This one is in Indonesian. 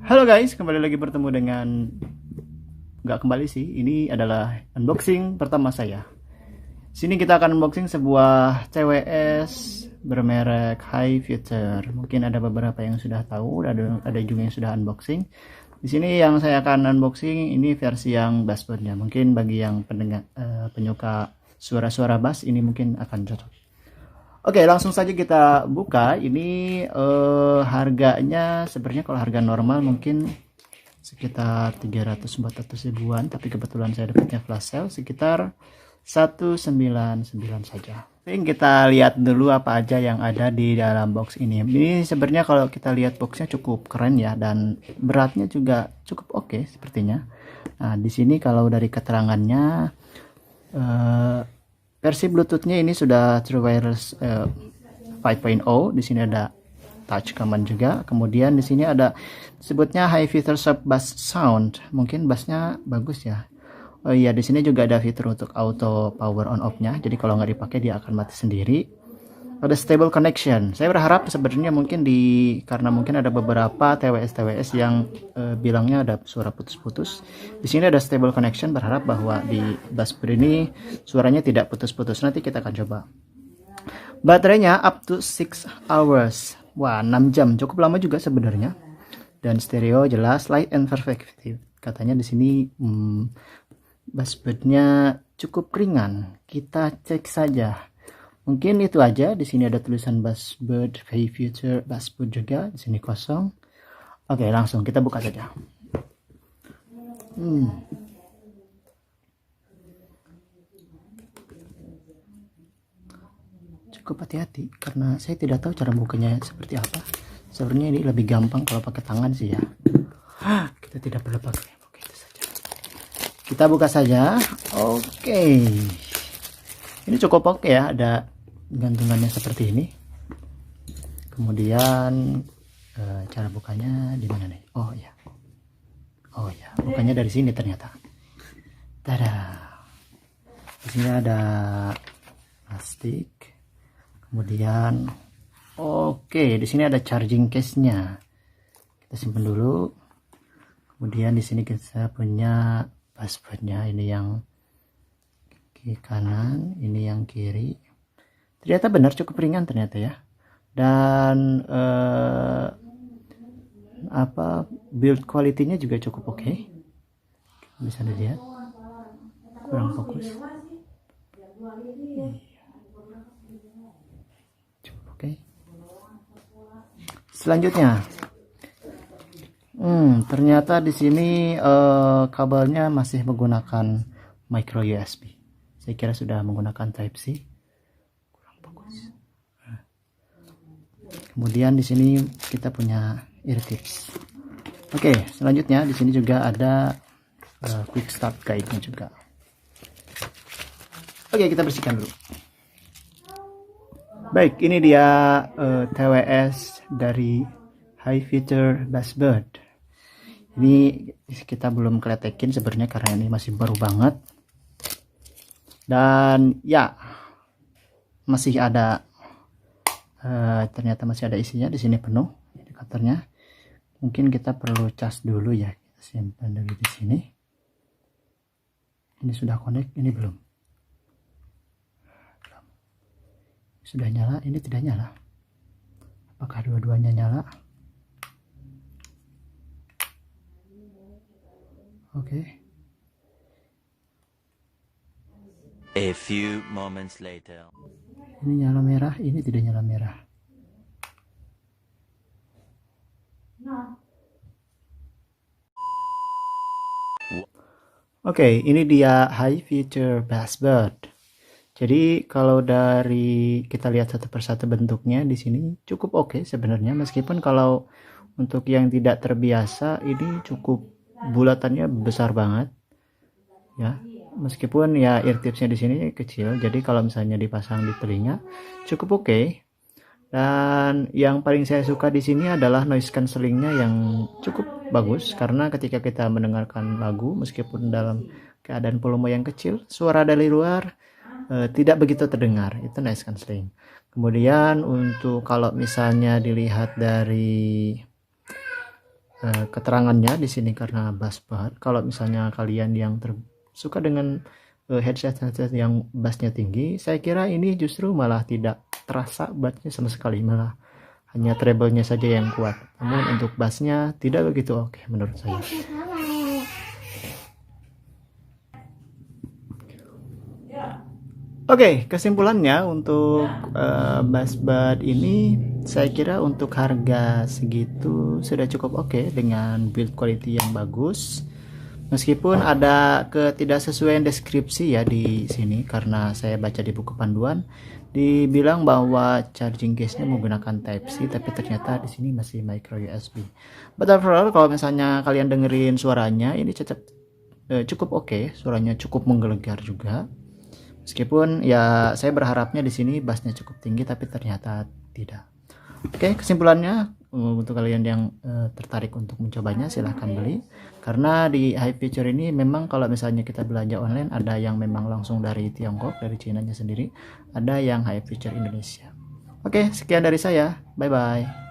Halo guys, kembali lagi bertemu dengan nggak kembali sih. Ini adalah unboxing pertama saya. Sini kita akan unboxing sebuah CWS bermerek High Future. Mungkin ada beberapa yang sudah tahu, ada juga yang sudah unboxing. Di sini yang saya akan unboxing ini versi yang bassboardnya. Mungkin bagi yang penyuka suara-suara bass ini mungkin akan cocok. Oke, langsung saja kita buka. Ini harganya sebenarnya kalau harga normal mungkin sekitar 300-400 ribuan, tapi kebetulan saya dapatnya flash sale sekitar 199 saja. Oke, kita lihat dulu apa aja yang ada di dalam box ini. Ini sebenarnya kalau kita lihat boxnya cukup keren ya, dan beratnya juga cukup oke sepertinya. Nah, di sini kalau dari keterangannya versi Bluetoothnya ini sudah True Wireless 5.0. Di sini ada touch command juga. Kemudian di sini ada sebutnya High Future Soft Bass Sound. Mungkin bassnya bagus ya. Oh iya, di sini juga ada fitur untuk auto power on off-nya. Jadi kalau nggak dipakai dia akan mati sendiri. Ada stable connection. Saya berharap sebenarnya mungkin karena mungkin ada beberapa TWS yang bilangnya ada suara putus-putus. Di sini ada stable connection, berharap bahwa di bassboard ini suaranya tidak putus-putus. Nanti kita akan coba. Baterainya up to 6 hours. Wah, 6 jam. Cukup lama juga sebenarnya. Dan stereo jelas, light and perspective. Katanya di sini bassboardnya cukup ringan. Kita cek saja. Mungkin itu aja. Di sini ada tulisan bassboard High Future bassboard juga. Di sini kosong. Oke, langsung kita buka saja. Cukup hati-hati karena saya tidak tahu cara bukanya seperti apa. Sebenarnya ini lebih gampang kalau pakai tangan sih ya. Kita tidak perlu pakai. Oke, itu saja. Kita buka saja. Oke. Ini cukup oke ya, ada gantungannya seperti ini. Kemudian cara bukanya di mana nih? Oh ya. Oh ya, bukanya dari sini ternyata. Tada. Di sini ada plastik. Kemudian oke, di sini ada charging case-nya. Kita simpan dulu. Kemudian di sini kita punya passwordnya. Ini yang kiri kanan, ini yang kiri. Ternyata benar cukup ringan ternyata ya. Dan build quality-nya juga cukup oke. Bisa dilihat. Kurang fokus. Cukup oke. Selanjutnya, ternyata di sini kabelnya masih menggunakan micro USB. Saya kira sudah menggunakan Type C. Kurang fokus. Kemudian di sini kita punya ear tips. Oke, selanjutnya di sini juga ada quick start guide-nya juga. Oke, kita bersihkan dulu. Baik, ini dia TWS dari High Future bassboard. Ini kita belum kletekin sebenarnya karena ini masih baru banget. Dan ya, masih ada ternyata masih ada isinya. Di sini penuh indikatornya. Mungkin kita perlu cas dulu ya. Kita simpan dulu di sini. Ini sudah connect, ini belum. Sudah nyala, ini tidak nyala. Apakah dua-duanya nyala? Oke. A few moments later. Ini nyala merah, ini tidak nyala merah. Oke, ini dia High Future bassboard. Jadi kalau dari kita lihat satu persatu bentuknya di sini cukup oke sebenarnya, meskipun kalau untuk yang tidak terbiasa ini cukup bulatannya besar banget ya. Meskipun ya ear tipsnya di sini kecil, jadi kalau misalnya dipasang di telinga cukup oke. Dan yang paling saya suka di sini adalah noise cancellingnya yang cukup bagus, karena ketika kita mendengarkan lagu meskipun dalam keadaan volume yang kecil, suara dari luar tidak begitu terdengar. Itu noise cancelling. Kemudian untuk kalau misalnya dilihat dari keterangannya di sini karena bass-bud. Kalau misalnya kalian yang suka dengan headset yang bassnya tinggi, saya kira ini justru malah tidak terasa bassnya sama sekali, malah hanya treble-nya saja yang kuat. Namun untuk bassnya tidak begitu oke menurut saya. Oke, kesimpulannya untuk bass-bud ini saya kira untuk harga segitu sudah cukup oke dengan build quality yang bagus. Meskipun ada ketidaksesuaian deskripsi ya di sini, karena saya baca di buku panduan dibilang bahwa charging case-nya menggunakan Type-C, tapi ternyata di sini masih micro USB. But overall kalau misalnya kalian dengerin suaranya ini cukup oke, suaranya cukup menggelegar juga. Meskipun ya saya berharapnya di sini bassnya cukup tinggi, tapi ternyata tidak. Oke, kesimpulannya untuk kalian yang tertarik untuk mencobanya silahkan beli, karena di high feature ini memang kalau misalnya kita belanja online ada yang memang langsung dari Tiongkok, dari Cina nya sendiri, ada yang high feature Indonesia. Oke, sekian dari saya, bye bye.